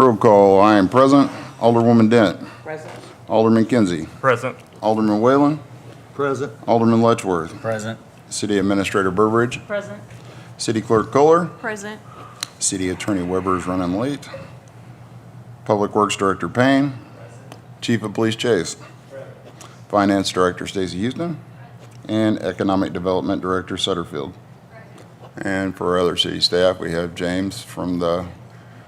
Roll call. I am present. Alderwoman Dent. Present. Alderman Kinsey. Present. Alderman Whalen. Present. Alderman Letchworth. Present. City Administrator Burbridge. Present. City Clerk Kohler. Present. City Attorney Weber is running late. Public Works Director Payne. Chief of Police Chase. Finance Director Stacy Houston. And Economic Development Director Sutterfield. And for our other city staff, we have James from the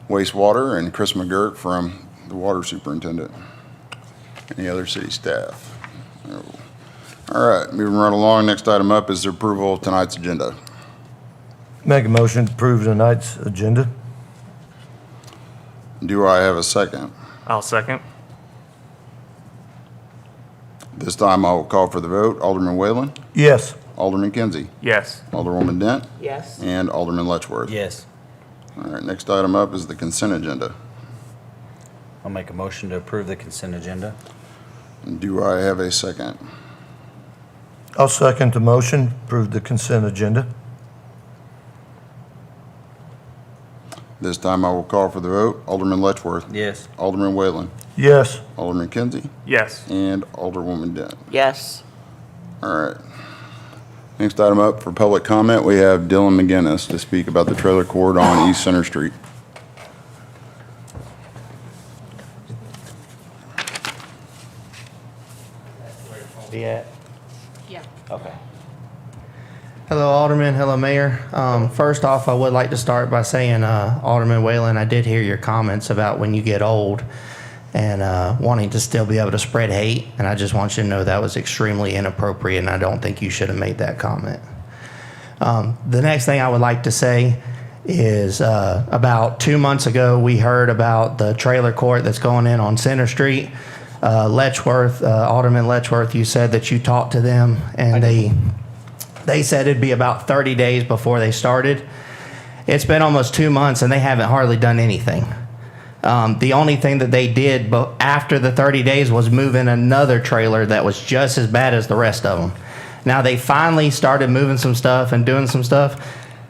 wastewater and Chris McGirt from the water superintendent. Any other city staff? No. All right, moving right along. Next item up is the approval of tonight's agenda. Make a motion to approve tonight's agenda. Do I have a second? I'll second. This time I will call for the vote. Alderman Whalen, Yes. Alderman Kinsey, Yes. Alderwoman Dent, Yes. and Alderman Letchworth. Yes. All right, next item up is the consent agenda. I'll make a motion to approve the consent agenda. Do I have a second? I'll second the motion, approve the consent agenda. This time I will call for the vote. Alderman Letchworth, Yes. Alderman Whalen, Yes. Alderman Kinsey, Yes. and Alderwoman Dent. Yes. All right. Next item up for public comment, we have Dylan McGinnis to speak about the trailer court on East Center Street. Yeah. Yeah. Okay. Hello, Alderman. Hello, Mayor. First off, I would like to start by saying, Alderman Whalen, I did hear your comments about when you get old and wanting to still be able to spread hate, and I just want you to know that was extremely inappropriate, and I don't think you should have made that comment. The next thing I would like to say is about 2 months ago, we heard about the trailer court that's going in on Center Street. Letchworth, Alderman Letchworth, you said that you talked to them, and they said it'd be about 30 days before they started. It's been almost 2 months, and they haven't hardly done anything. The only thing that they did after the 30 days was move in another trailer that was just as bad as the rest of them. Now, they finally started moving some stuff and doing some stuff,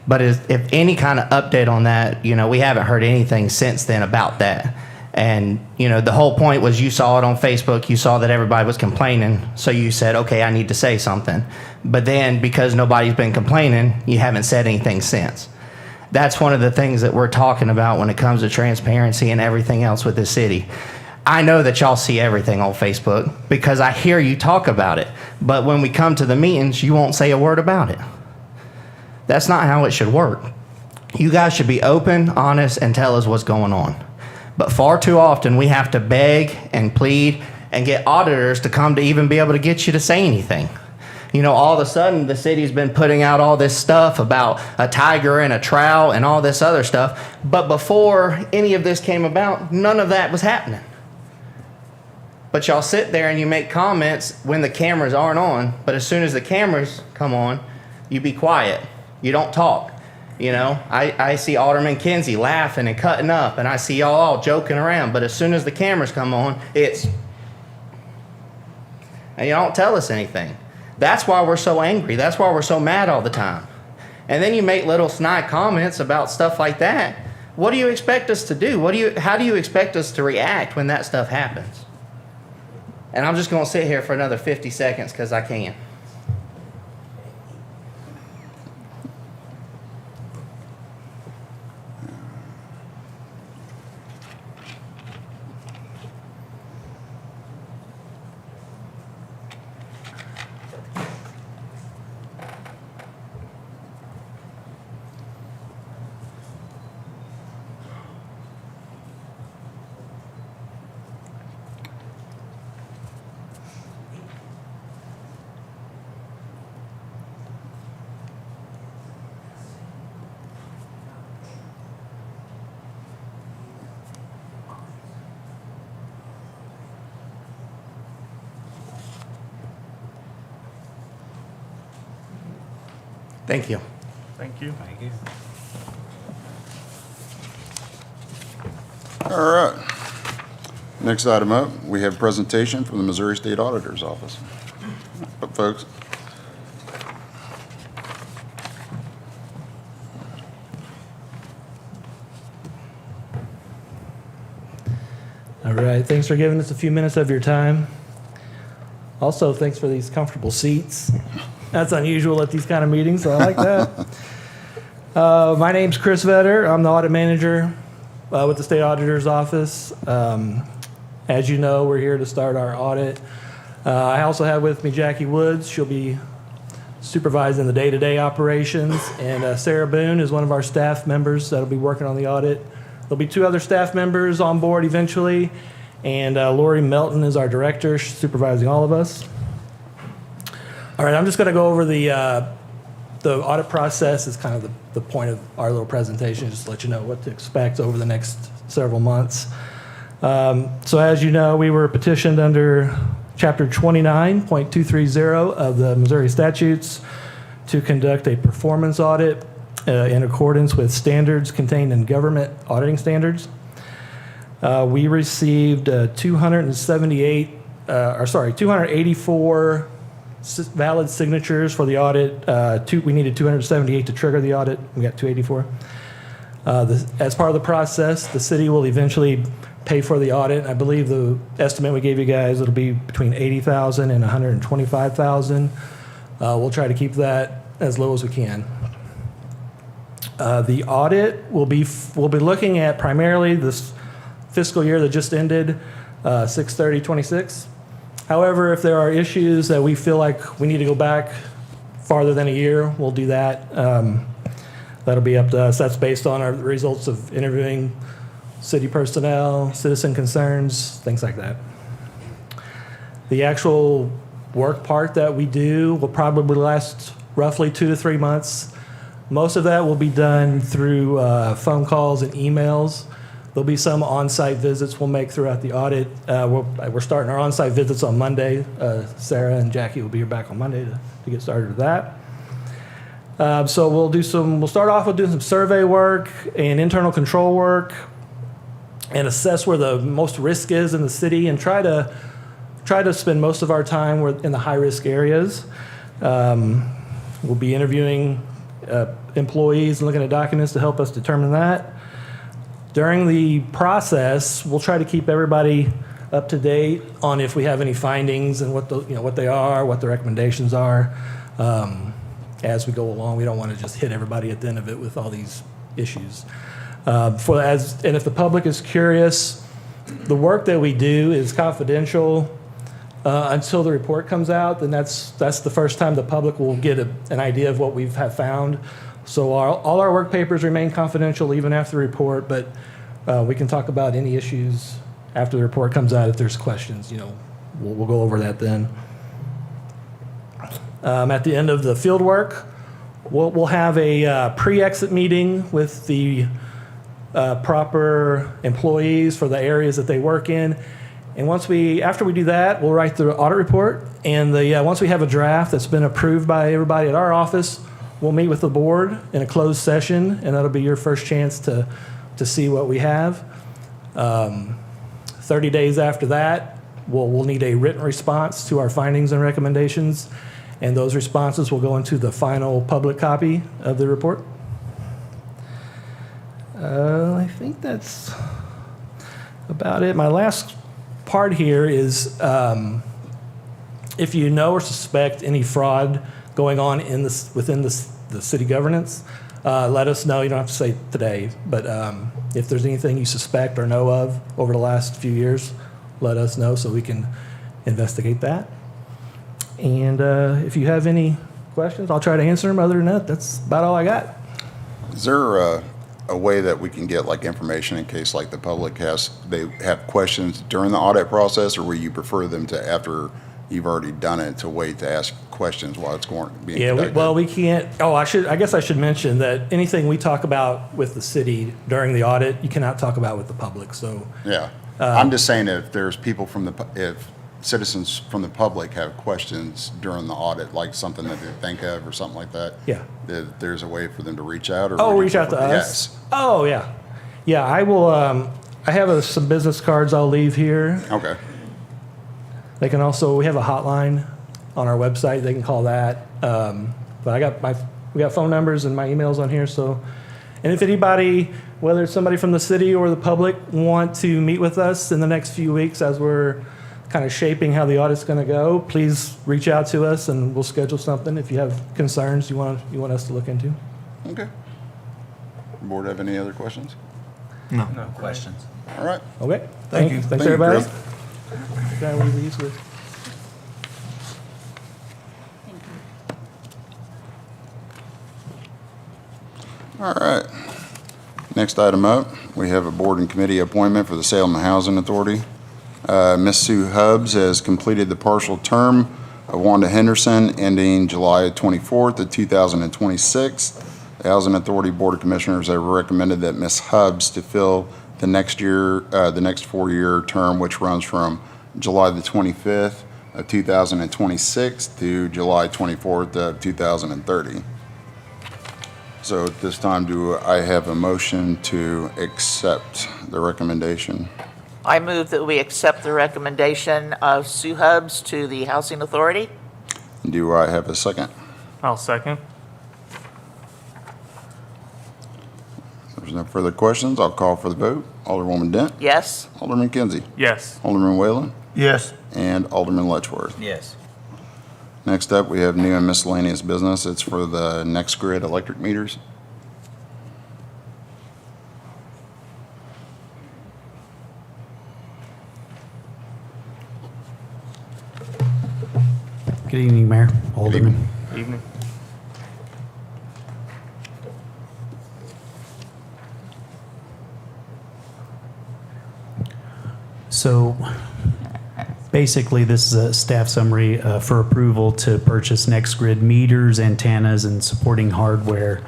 but if any kind of update on that, we haven't heard anything since then about that. And, the whole point was you saw it on Facebook, you saw that everybody was complaining, so you said, okay, I need to say something. But then, because nobody's been complaining, you haven't said anything since. That's one of the things that we're talking about when it comes to transparency and everything else with this city. I know that y'all see everything on Facebook because I hear you talk about it. But when we come to the meetings, you won't say a word about it. That's not how it should work. You guys should be open, honest, and tell us what's going on. But far too often, we have to beg and plead and get auditors to come to even be able to get you to say anything. All of a sudden, the city's been putting out all this stuff about a tiger and a trout and all this other stuff. But before any of this came about, none of that was happening. But y'all sit there and you make comments when the cameras aren't on. But as soon as the cameras come on, you be quiet. You don't talk. I see Alderman Kinsey laughing and cutting up, and I see y'all all joking around. But as soon as the cameras come on, and you don't tell us anything. That's why we're so angry. That's why we're so mad all the time. And then you make little snide comments about stuff like that. What do you expect us to do? How do you expect us to react when that stuff happens? And I'm just going to sit here for another 50 seconds because I can. Thank you. Thank you. Thank you. All right. Next item up, we have presentation from the Missouri State Auditor's Office. Up, folks. right, thanks for giving us a few minutes of your time. Also, thanks for these comfortable seats. That's unusual at these kind of meetings, so I like that. My name's Chris Vetter. I'm the audit manager with the state auditor's office. As you know, we're here to start our audit. I also have with me Jackie Woods. She'll be supervising the day-to-day operations, and Sarah Boone is one of our staff members that'll be working on the audit. There'll be 2 other staff members on board eventually, and Lori Melton is our director, she's supervising all of us. All right, I'm just going to go over the audit process. Is kind of the point of our little presentation, just to let you know what to expect over the next several months. So as you know, we were petitioned under Chapter 29.230 of the Missouri statutes to conduct a performance audit in accordance with standards contained in government auditing standards. We received 284 valid signatures for the audit. We needed 278 to trigger the audit. We got 284. As part of the process, the city will eventually pay for the audit. I believe the estimate we gave you guys, it'll be between $80,000 and $125,000. We'll try to keep that as low as we can. The audit we'll be looking at primarily this fiscal year that just ended, 6/30/26. However, if there are issues that we feel like we need to go back farther than a year, we'll do that. That'll be up to us. That's based on our results of interviewing city personnel, citizen concerns, things like that. The actual work part that we do will probably last roughly 2 to 3 months. Most of that will be done through phone calls and emails. There'll be some on-site visits we'll make throughout the audit. We're starting our on-site visits on Monday. Sarah and Jackie will be back on Monday to get started with that. So we'll start off with doing some survey work and internal control work, and assess where the most risk is in the city, and try to spend most of our time in the high-risk areas. We'll be interviewing employees and looking at documents to help us determine that. During the process, we'll try to keep everybody up to date on if we have any findings and what they are, what the recommendations are. As we go along, we don't want to just hit everybody at the end of it with all these issues. And if the public is curious, the work that we do is confidential until the report comes out. Then that's the first time the public will get an idea of what we have found. So all our work papers remain confidential even after the report, but we can talk about any issues after the report comes out. If there's questions, we'll go over that then. At the end of the field work, we'll have a pre-exit meeting with the proper employees for the areas that they work in. And after we do that, we'll write the audit report. And once we have a draft that's been approved by everybody at our office, we'll meet with the board in a closed session, and that'll be your first chance to see what we have. 30 days after that, we'll need a written response to our findings and recommendations, and those responses will go into the final public copy of the report. I think that's about it. My last part here is if you know or suspect any fraud going on within the city governance, let us know. You don't have to say today, but if there's anything you suspect or know of over the last few years, let us know so we can investigate that. And if you have any questions, I'll try to answer them. Other than that, that's about all I got. Is there a way that we can get information in case the public they have questions during the audit process, or will you prefer them to, after you've already done it, to wait to ask questions while it's being conducted? We can't. I guess I should mention that anything we talk about with the city during the audit, you cannot talk about with the public. So yeah, I'm just saying if there's people if citizens from the public have questions during the audit, like something that they think of or something like that, yeah, that there's a way for them to reach out. Or reach out to us. Yes. Oh yeah, yeah. I will. I have some business cards I'll leave here. Okay. They can also. We have a hotline on our website. They can call that. But we got phone numbers and my emails on here. So, And if anybody, whether it's somebody from the city or the public, want to meet with us in the next few weeks as we're kind of shaping how the audit's going to go, please reach out to us and we'll schedule something if you have concerns you want us to look into. Okay. Board have any other questions? No questions. All right. Okay. Thank you. Thanks, Thank you, everybody. Chris. Okay, we'll leave these with- All right. Next item up, we have a board and committee appointment for the Salem Housing Authority. Ms. Sue Hubbs has completed the partial term of Wanda Henderson ending July 24th of 2026. The Housing Authority Board of Commissioners have recommended that Ms. Hubbs to fill the next 4-year term, which runs from July the 25th of 2026 to July 24th of 2030. So at this time, do I have a motion to accept the recommendation? I move that we accept the recommendation of Sue Hubbs to the Housing Authority. Do I have a second? I'll second. If there's no further questions, I'll call for the vote. Alderwoman Dent, Yes? Alderman Kinsey, Yes. Alderman Whalen, Yes. and Alderman Letchworth. Yes. Next up, we have new and miscellaneous business. It's for the Next Grid electric meters. Good evening, Mayor, Alderman. Evening. So basically, this is a staff summary for approval to purchase NextGrid meters, antennas, and supporting hardware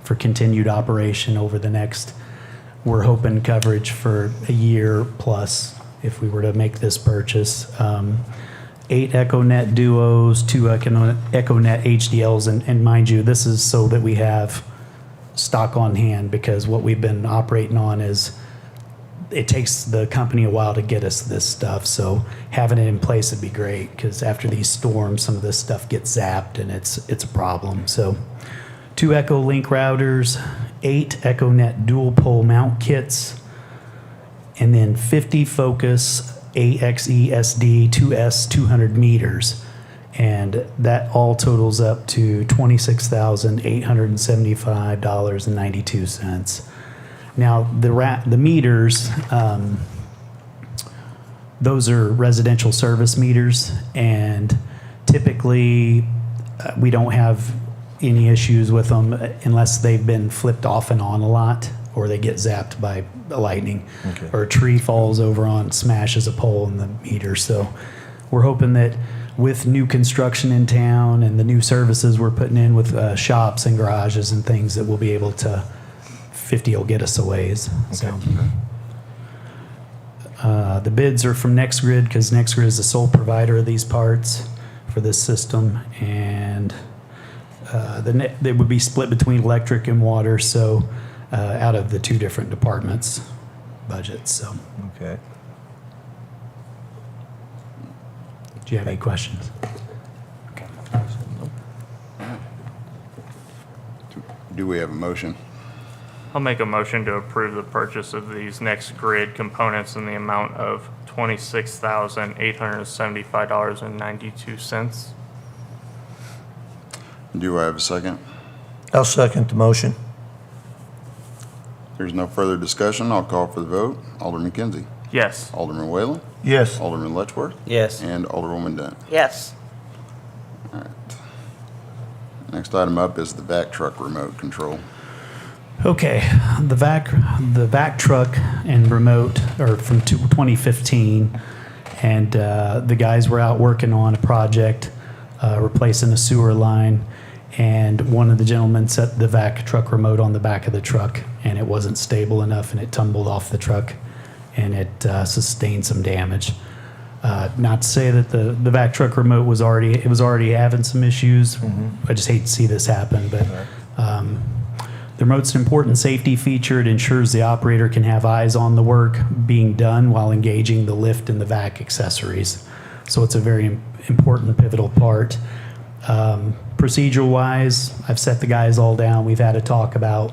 for continued operation over the next, we're hoping coverage for a year plus if we were to make this purchase. 8 EchoNet Duos, 2 EchoNet HDLs, and mind you, this is so that we have stock on hand, because what we've been operating on is it takes the company a while to get us this stuff. So having it in place would be great, because after these storms, some of this stuff gets zapped and it's a problem. So 2 Echo Link routers, 8 EchoNet dual pole mount kits, and then 50 Focus AXE-SD 2S 200 meters. And that all totals up to $26,875.92. Now, the meters, those are residential service meters, and typically we don't have any issues with them unless they've been flipped off and on a lot, or they get zapped by lightning, or a tree falls over on, smashes a pole in the meter. So we're hoping that with new construction in town and the new services we're putting in with shops and garages and things, that we'll be able to, 50 will get us a ways. So the bids are from NextGrid, because NextGrid is the sole provider of these parts for this system, and they would be split between electric and water, so out of the 2 different departments' budgets. So, Okay. do you have any questions? Do we have a motion? I'll make a motion to approve the purchase of these Next Grid components in the amount of $26,875.92. Do I have a second? I'll second the motion. If there's no further discussion, I'll call for the vote. Alderman Kinsey, Yes. Alderman Whalen, Yes. Alderman Letchworth, Yes. and Alderwoman Dent. Yes. All right. Next item up is the vac truck remote control. Okay, the vac truck and remote are from 2015, and the guys were out working on a project replacing a sewer line, and one of the gentlemen set the vac truck remote on the back of the truck, and it wasn't stable enough, and it tumbled off the truck, and it sustained some damage. Not to say that the vac truck remote was already having some issues. I just hate to see this happen, but the remote's an important safety feature. It ensures the operator can have eyes on the work being done while engaging the lift and the vac accessories. So it's a very important, pivotal part. Procedural-wise, I've set the guys all down. We've had a talk about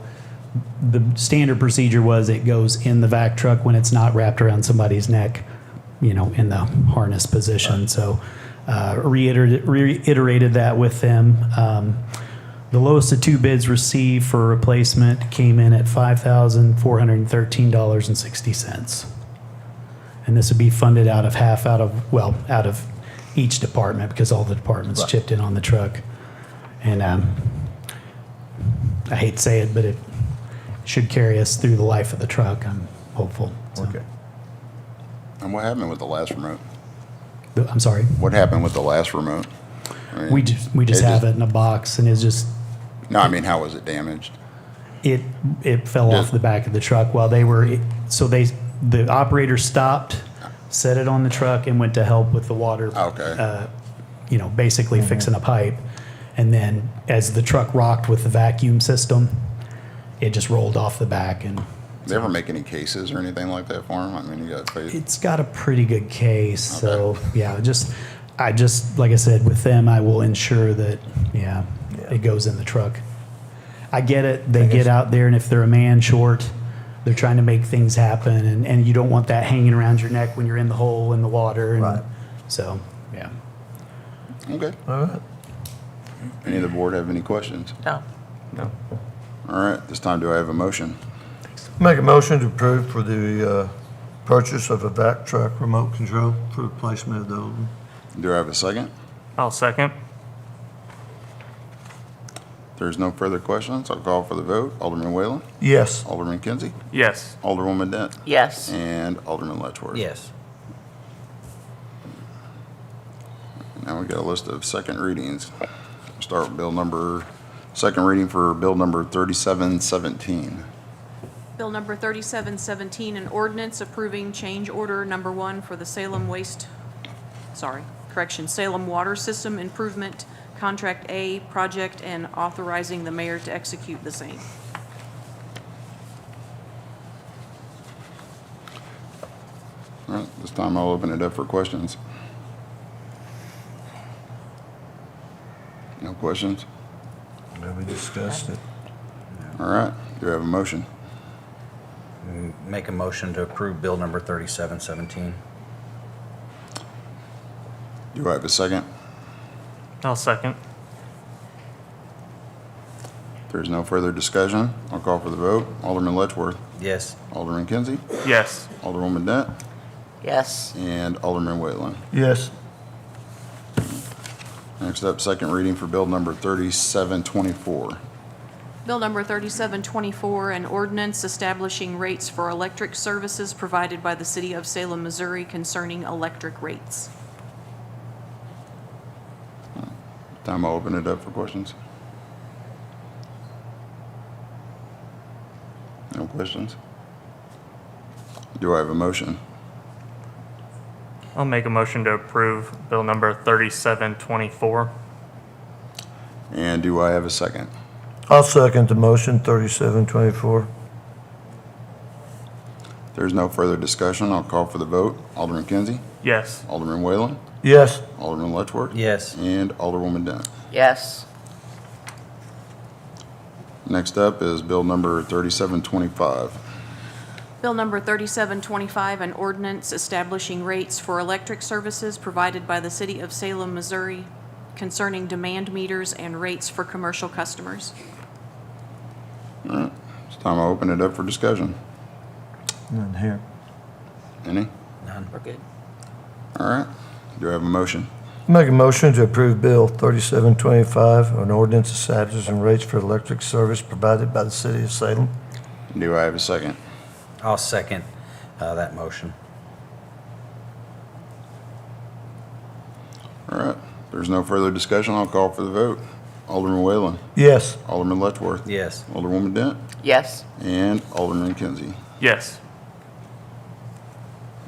the standard procedure was it goes in the vac truck when it's not wrapped around somebody's neck, in the harness position. So reiterated that with them. The lowest of two bids received for replacement came in at $5,413.60. And this would be funded out of each department, because all the departments chipped in on the truck. And I hate to say it, but it should carry us through the life of the truck, I'm hopeful. So, Okay. And what happened with the last remote? I'm sorry. What happened with the last remote? I mean, We just have it in a box, and it's just, No, I mean, how was it damaged? it fell off the back of the truck while they were, the operator stopped, set it on the truck, and went to help with the water. Okay. Basically fixing a pipe. And then as the truck rocked with the vacuum system, it just rolled off the back, and They ever make any cases or anything like that for them? I mean, you got faith. it's got a pretty good case. So yeah, I just like I said, with them, I will ensure that it goes in the truck. I get it. They get out there, and if they're a man short, they're trying to make things happen, and you don't want that hanging around your neck when you're in the hole in the water. And Right. So yeah. Okay. All right. Any of the board have any questions? No. No. All right, this time do I have a motion? Make a motion to approve for the purchase of a vac truck remote control for replacement of the old one. Do I have a second? I'll second. If there's no further questions, I'll call for the vote. Alderman Whalen? Yes. Alderman Kinsey? Yes. Alderwoman Dent? Yes. And Alderman Letchworth? Yes. Now we got a list of second readings. Start with second reading for bill number 3717. Bill number 3717, an ordinance approving change order number 1 for the Salem Salem Water System Improvement Contract A project and authorizing the mayor to execute the same. All right, this time I'll open it up for questions. No questions? We discussed it. All right, do I have a motion? Make a motion to approve bill number 3717. Do I have a second? I'll second. If there's no further discussion, I'll call for the vote. Alderman Letchworth? Yes. Alderman Kinsey? Yes. Alderwoman Dent? Yes. And Alderman Whalen? Yes. Next up, second reading for bill number 3724. Bill number 3724, an ordinance establishing rates for electric services provided by the city of Salem, Missouri concerning electric rates. Time I'll open it up for questions. No questions? Do I have a motion? I'll make a motion to approve bill number 3724. And do I have a second? I'll second the motion, 3724. If there's no further discussion, I'll call for the vote. Alderman Kinsey? Yes. Alderman Whalen? Yes. Alderman Letchworth? Yes. And Alderwoman Dent. Yes. Next up is bill number 3725. Bill number 3725, an ordinance establishing rates for electric services provided by the city of Salem, Missouri concerning demand meters and rates for commercial customers. All right, it's time I'll open it up for discussion. None here. Any? None. We're good. All right, do I have a motion? Make a motion to approve Bill 3725, an ordinance establishing rates for electric service provided by the city of Salem. Do I have a second? I'll second that motion. All right, if there's no further discussion, I'll call for the vote. Alderman Whalen? Yes. Alderman Letchworth? Yes. Alderwoman Dent? Yes. And Alderman Kinsey. Yes.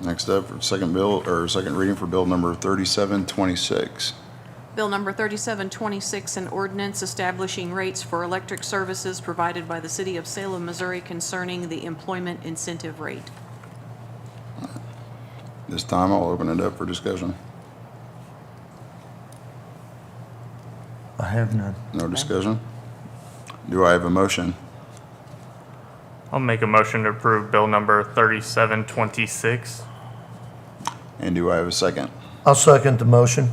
Next up, for second reading for bill number 3726. Bill number 3726, an ordinance establishing rates for electric services provided by the city of Salem, Missouri concerning the employment incentive rate. This time I'll open it up for discussion. I have none. No discussion? Do I have a motion? I'll make a motion to approve bill number 3726. And do I have a second? I'll second the motion.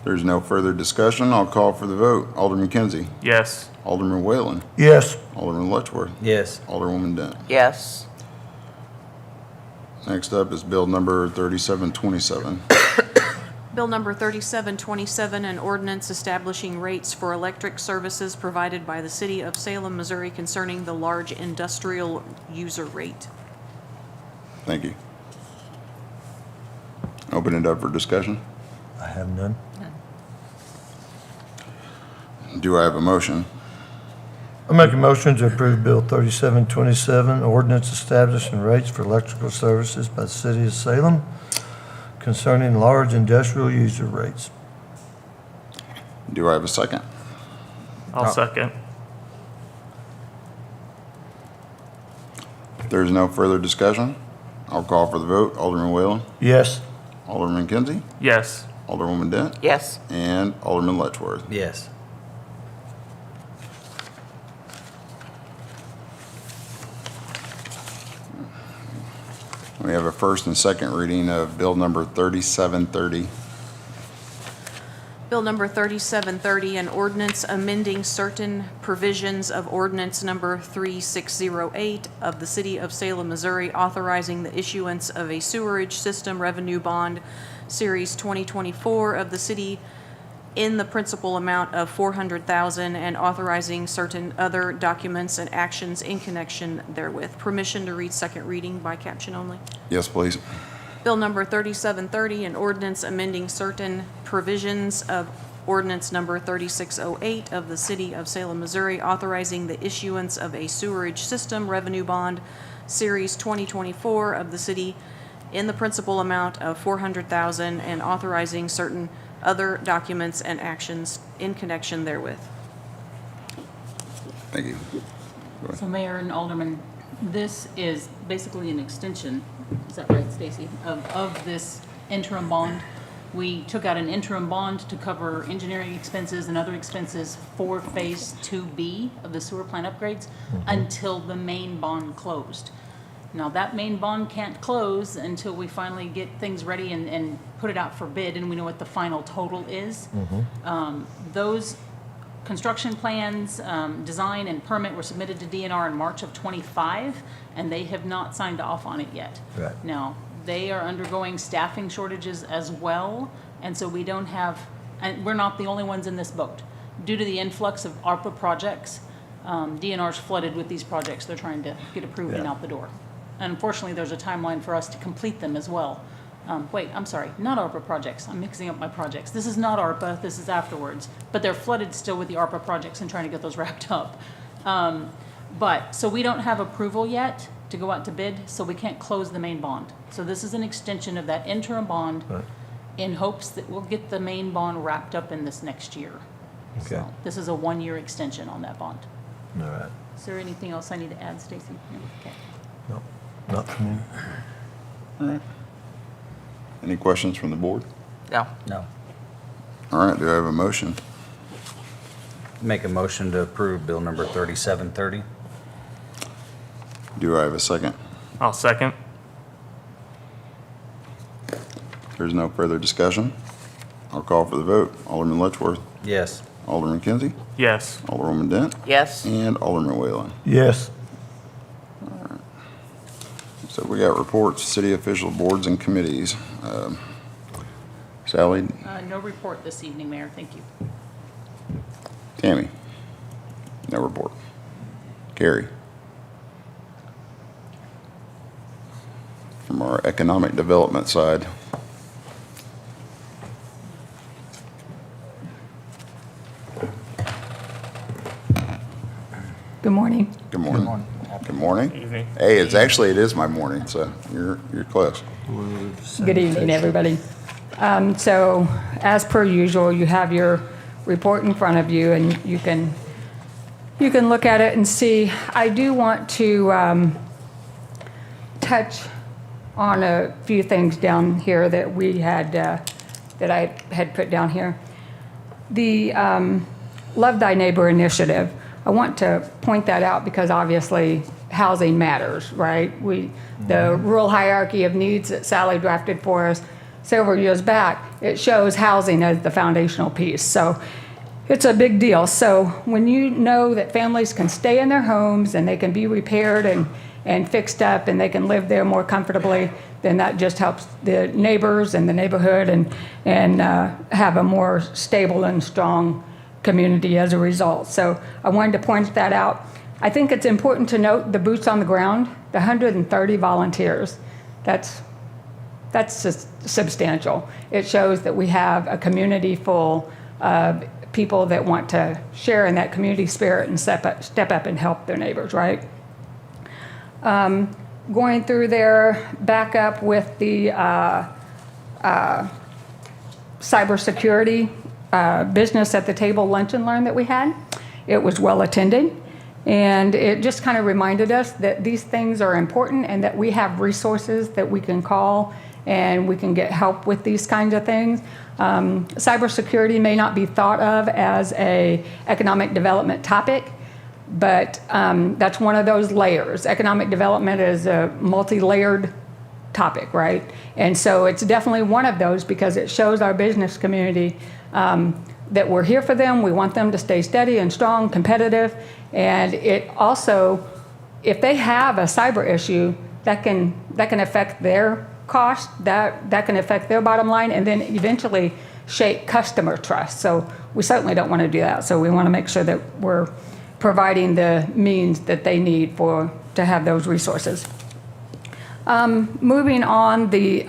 There's no further discussion. I'll call for the vote. Alderman Kinsey. Yes. Alderman Whalen. Yes. Alderman Letchworth. Yes. Alderwoman Dent. Yes. Next up is bill number 3727. Bill number 3727, an ordinance establishing rates for electric services provided by the city of Salem, Missouri concerning the large industrial user rate. Thank you. Open it up for discussion. I have none. Do I have a motion? I make a motion to approve Bill 3727, ordinance establishing rates for electrical services by the city of Salem concerning large industrial user rates. Do I have a second? I'll second. If there's no further discussion, I'll call for the vote. Alderman Whalen. Yes. Alderman Kinsey. Yes. Alderwoman Dent. Yes. And Alderman Letchworth. Yes. We have a first and second reading of bill number 3730. Bill number 3730, an ordinance amending certain provisions of ordinance number 3608 of the city of Salem, Missouri, authorizing the issuance of a sewerage system revenue bond, Series 2024 of the city in the principal amount of $400,000 and authorizing certain other documents and actions in connection therewith. Permission to read second reading by caption only. Yes, please. Bill number 3730, an ordinance amending certain provisions of ordinance number 3608 of the city of Salem, Missouri, authorizing the issuance of a sewerage system revenue bond, Series 2024 of the city in the principal amount of $400,000 and authorizing certain other documents and actions in connection therewith. Thank you. So Mayor and Alderman, this is basically an extension, is that right, Stacy, of this interim bond? We took out an interim bond to cover engineering expenses and other expenses for Phase 2B of the sewer plant upgrades until the main bond closed. Now, that main bond can't close until we finally get things ready and put it out for bid and we know what the final total is. Those construction plans, design and permit were submitted to DNR in March of '25, and they have not signed off on it yet. Right. Now, they are undergoing staffing shortages as well, and so we don't have, and we're not the only ones in this boat. Due to the influx of ARPA projects, DNR's flooded with these projects they're trying to get approved and Yeah. out the door. And unfortunately, there's a timeline for us to complete them as well. Wait, I'm sorry, not ARPA projects. I'm mixing up my projects. This is not ARPA, this is afterwards. But they're flooded still with the ARPA projects and trying to get those wrapped up. So we don't have approval yet to go out to bid, so we can't close the main bond. So this is an extension of that interim bond Right. in hopes that we'll get the main bond wrapped up in this next year. Okay. So this is a one-year extension on that bond. All right. Is there anything else I need to add, Stacy? No? Okay. No, not for me. All right. Any questions from the board? No. No. All right, do I have a motion? Make a motion to approve bill number 3730. Do I have a second? I'll second. There's no further discussion. I'll call for the vote. Alderman Letchworth. Yes. Alderman Kinsey. Yes. Alderwoman Dent. Yes. And Alderman Whalen. Yes. So we got reports, city official boards and committees. Sally, No report this evening, Mayor. Thank you. Tammy. No report. Carrie. From our economic development side. Good morning. Good morning. Good morning. Evening. Hey, it is my morning, so you're close. Good evening, everybody. So, as per usual, you have your report in front of you, and you can look at it and see. I do want to touch on a few things down here that we had, that I had put down here. The Love Thy Neighbor initiative. I want to point that out because obviously housing matters, right? The rural hierarchy of needs that Sally drafted for us several years back, it shows housing as the foundational piece. So it's a big deal. So when you know that families can stay in their homes and they can be repaired and fixed up and they can live there more comfortably, then that just helps the neighbors and the neighborhood and have a more stable and strong community as a result. So I wanted to point that out. I think it's important to note the boots on the ground, the 130 volunteers. That's just substantial. It shows that we have a community full of people that want to share in that community spirit and step up and help their neighbors, right? Going through there, back up with the cybersecurity business at the table lunch and learn that we had. It was well attended, and it just kind of reminded us that these things are important and that we have resources that we can call and we can get help with these kinds of things. Cybersecurity may not be thought of as a economic development topic, but that's one of those layers. Economic development is a multi-layered topic, right? And so it's definitely one of those because it shows our business community that we're here for them. We want them to stay steady and strong, competitive. And it also, if they have a cyber issue, that can affect their cost, that can affect their bottom line, and then eventually shape customer trust. So we certainly don't want to do that. So we want to make sure that we're providing the means that they need to have those resources. Moving on, the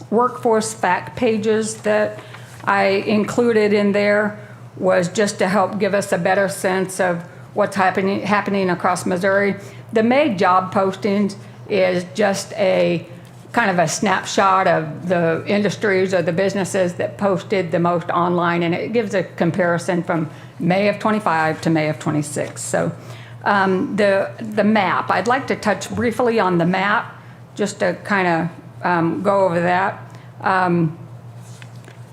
workforce fact pages that I included in there was just to help give us a better sense of what's happening across Missouri. The May job postings is just a kind of a snapshot of the industries or the businesses that posted the most online, and it gives a comparison from May of 25 to May of 26. So the map, I'd like to touch briefly on the map just to kind of go over that.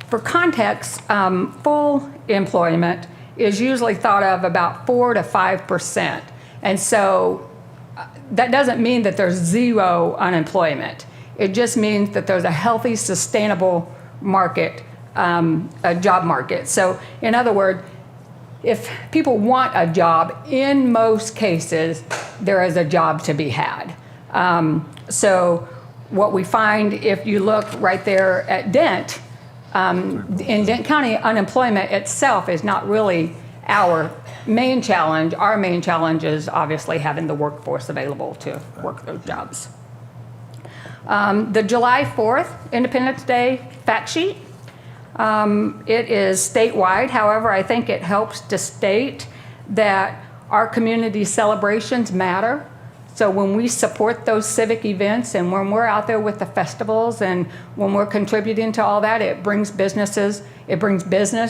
For context, full employment is usually thought of about 4 to 5%. And so that doesn't mean that there's zero unemployment. It just means that there's a healthy, sustainable market, a job market. So in other words, if people want a job, in most cases, there is a job to be had. So what we find, if you look right there at Dent, in Dent County, unemployment itself is not really our main challenge. Our main challenge is obviously having the workforce available to work those jobs. The July 4th, Independence Day fact sheet. It is statewide. However, I think it helps to state that our community celebrations matter. So when we support those civic events and when we're out there with the festivals and when we're contributing to all that, it brings business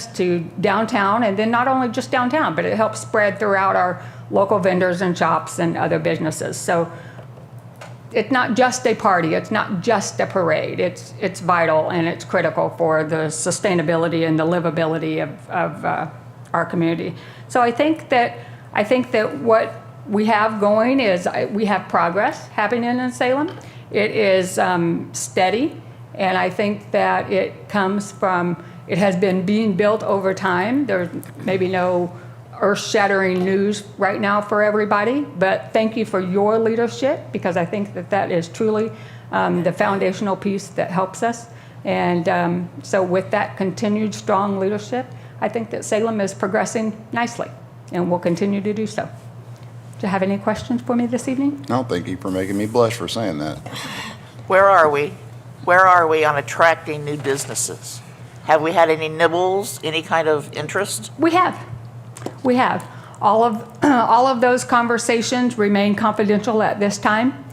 to downtown, and then not only just downtown, but it helps spread throughout our local vendors and shops and other businesses. So it's not just a party, it's not just a parade, it's vital and it's critical for the sustainability and the livability of our community. So I think that what we have going is we have progress happening in Salem. It is steady, and I think that it comes from, it has been being built over time. There's maybe no earth-shattering news right now for everybody, but thank you for your leadership, because I think that is truly the foundational piece that helps us. And so with that continued strong leadership, I think that Salem is progressing nicely and will continue to do so. Do you have any questions for me this evening? No, thank you for making me blush for saying that. Where are we? Where are we on attracting new businesses? Have we had any nibbles, any kind of interest? We have. All of those conversations remain confidential at this time.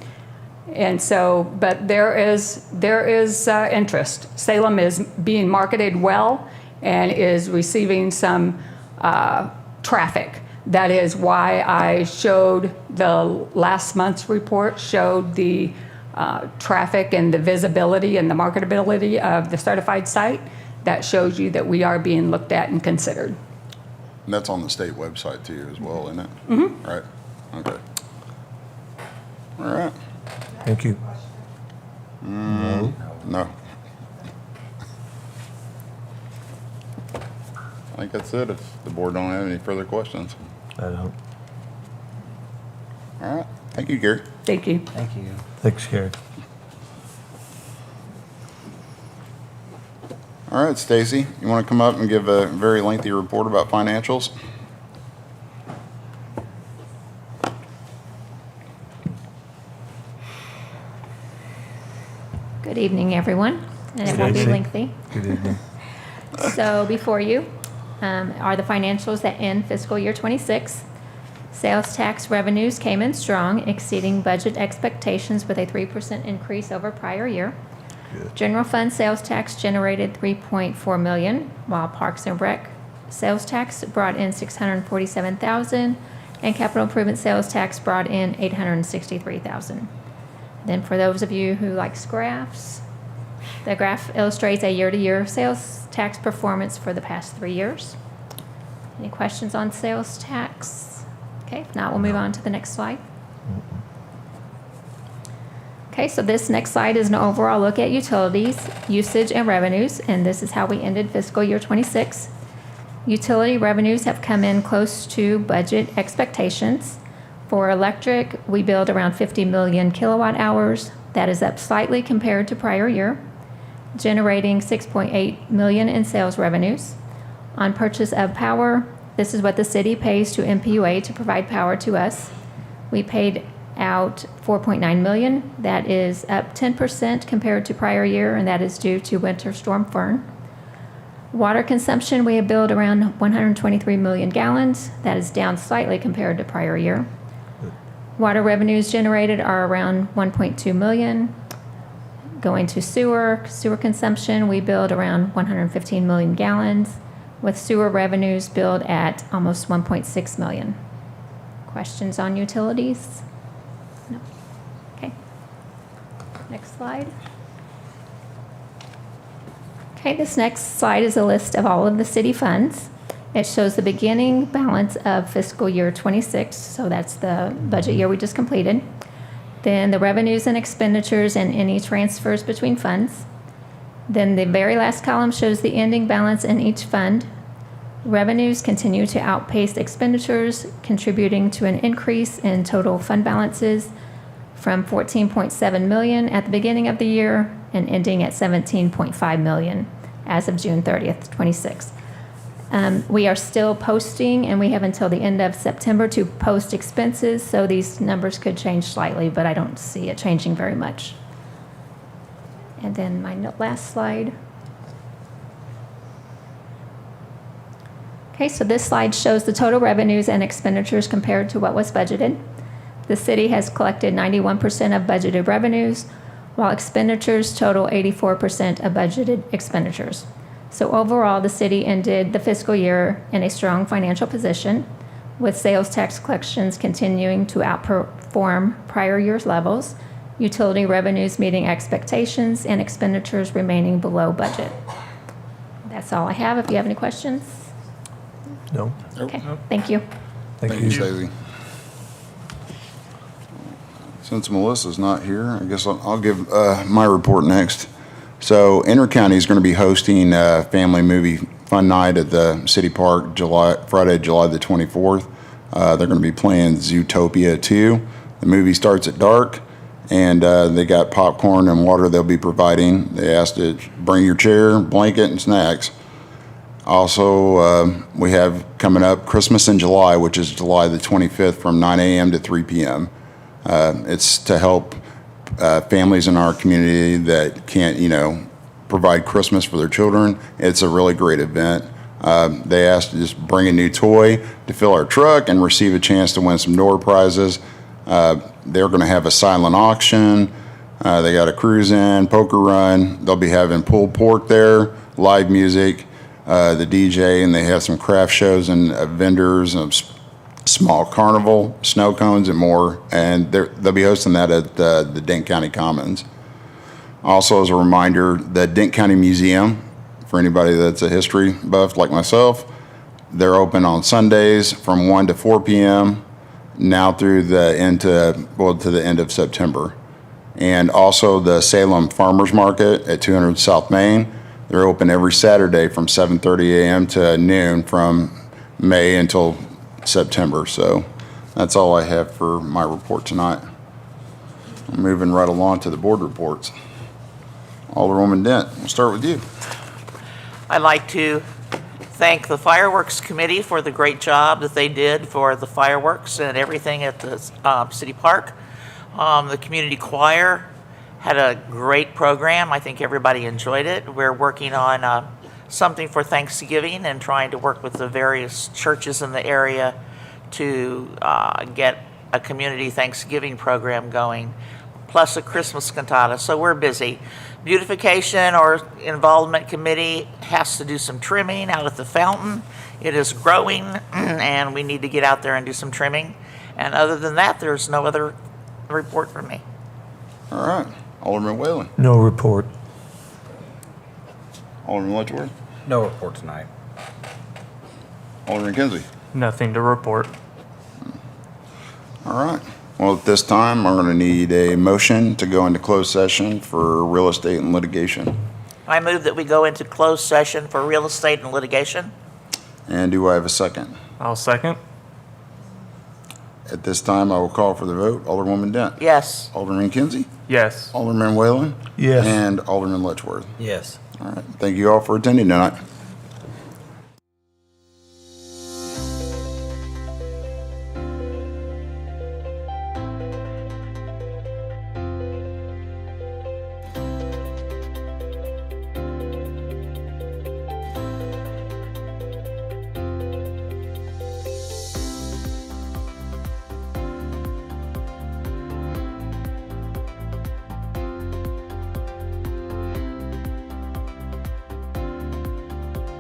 And so, but there is interest. Salem is being marketed well and is receiving some traffic. That is why I showed the last month's report, showed the traffic and the visibility and the marketability of the certified site. That shows you that we are being looked at and considered. And that's on the state website too as well, isn't it? Mm-hmm. Right, okay. All right, Thank you. no. I think that's it, if the board don't have any further questions. I don't. All right, thank you, Gary. Thank you. Thank you. Thanks, Gary. All right, Stacy, you want to come up and give a very lengthy report about financials? Good evening, everyone, and it won't be evening. lengthy. Good evening. So before you are the financials that end fiscal year '26. Sales tax revenues came in strong, exceeding budget expectations with a 3% increase over prior year. Good. General fund sales tax generated $3.4 million, while Parks and Rec sales tax brought in $647,000, and capital improvement sales tax brought in $863,000. Then for those of you who likes graphs, the graph illustrates a year-to-year sales tax performance for the past 3 years. Any questions on sales tax? Okay, if not, we'll move on to the next slide. Okay, so this next slide is an overall look at utilities, usage, and revenues, and this is how we ended fiscal year '26. Utility revenues have come in close to budget expectations. For electric, we billed around 50 million kilowatt hours. That is up slightly compared to prior year, generating 6.8 million in sales revenues. On purchase of power, this is what the city pays to MPUA to provide power to us. We paid out 4.9 million. That is up 10% compared to prior year, and that is due to Winter Storm Fern. Water consumption, we have billed around 123 million gallons. That is down slightly compared to prior year. Water revenues generated are around 1.2 million. Going to sewer consumption, we billed around 115 million gallons, with sewer revenues billed at almost 1.6 million. Questions on utilities? No. Okay. Next slide. Okay, this next slide is a list of all of the city funds. It shows the beginning balance of fiscal year '26, so that's the budget year we just completed. Then the revenues and expenditures and any transfers between funds. Then the very last column shows the ending balance in each fund. Revenues continue to outpace expenditures, contributing to an increase in total fund balances from 14.7 million at the beginning of the year and ending at 17.5 million as of June 30th, '26. We are still posting, and we have until the end of September to post expenses, so these numbers could change slightly, but I don't see it changing very much. And then my last slide. Okay, so this slide shows the total revenues and expenditures compared to what was budgeted. The city has collected 91% of budgeted revenues, while expenditures total 84% of budgeted expenditures. So overall, the city ended the fiscal year in a strong financial position, with sales tax collections continuing to outperform prior year's levels, utility revenues meeting expectations, and expenditures remaining below budget. That's all I have. If you have any questions. No? Okay, thank you. Thank Thank you, Stacy. Since Melissa's not here, I guess I'll give my report next. So Intercounty is going to be hosting a family movie fun night at the city park Friday, July the 24th. They're going to be playing Zootopia 2. The movie starts at dark, and they got popcorn and water they'll be providing. They asked to bring your chair, blanket, and snacks. Also, we have coming up Christmas in July, which is July the 25th from 9 a.m. to 3 p.m. It's to help families in our community that can't, provide Christmas for their children. It's a really great event. They asked to just bring a new toy to fill our truck and receive a chance to win some door prizes. They're going to have a silent auction. They got a cruise-in, poker run. They'll be having pulled pork there, live music, the DJ, and they have some craft shows and vendors, small carnival, snow cones, and more. And they'll be hosting that at the Dent County Commons. Also, as a reminder, the Dent County Museum, for anybody that's a history buff like myself, They're open on Sundays from 1 to 4 p.m. now through the end to the end of September. And also the Salem Farmers Market at 200 South Main. They're open every Saturday from 7:30 a.m. to noon from May until September. So that's all I have for my report tonight. I'm moving right along to the board reports. Alderwoman Dent, we'll start with you. I'd like to thank the Fireworks Committee for the great job that they did for the fireworks and everything at the city park. The community choir had a great program. I think everybody enjoyed it. We're working on something for Thanksgiving and trying to work with the various churches in the area to get a community Thanksgiving program going, plus a Christmas cantata. So we're busy. Beautification or Involvement Committee has to do some trimming out at the fountain. It is growing, and we need to get out there and do some trimming. And other than that, there's no other report from me. All right. Alderman Whalen. No report. Alderman Letchworth. No report tonight. Alderman Kinsey. Nothing to report. All right. Well, at this time, I'm going to need a motion to go into closed session for real estate and litigation. I move that we go into closed session for real estate and litigation. And do I have a second? I'll second. At this time, I will call for the vote. Alderwoman Dent. Yes. Alderman Kinsey. Yes. Alderman Whalen. Yes. And Alderman Letchworth. Yes. All right. Thank you all for attending tonight.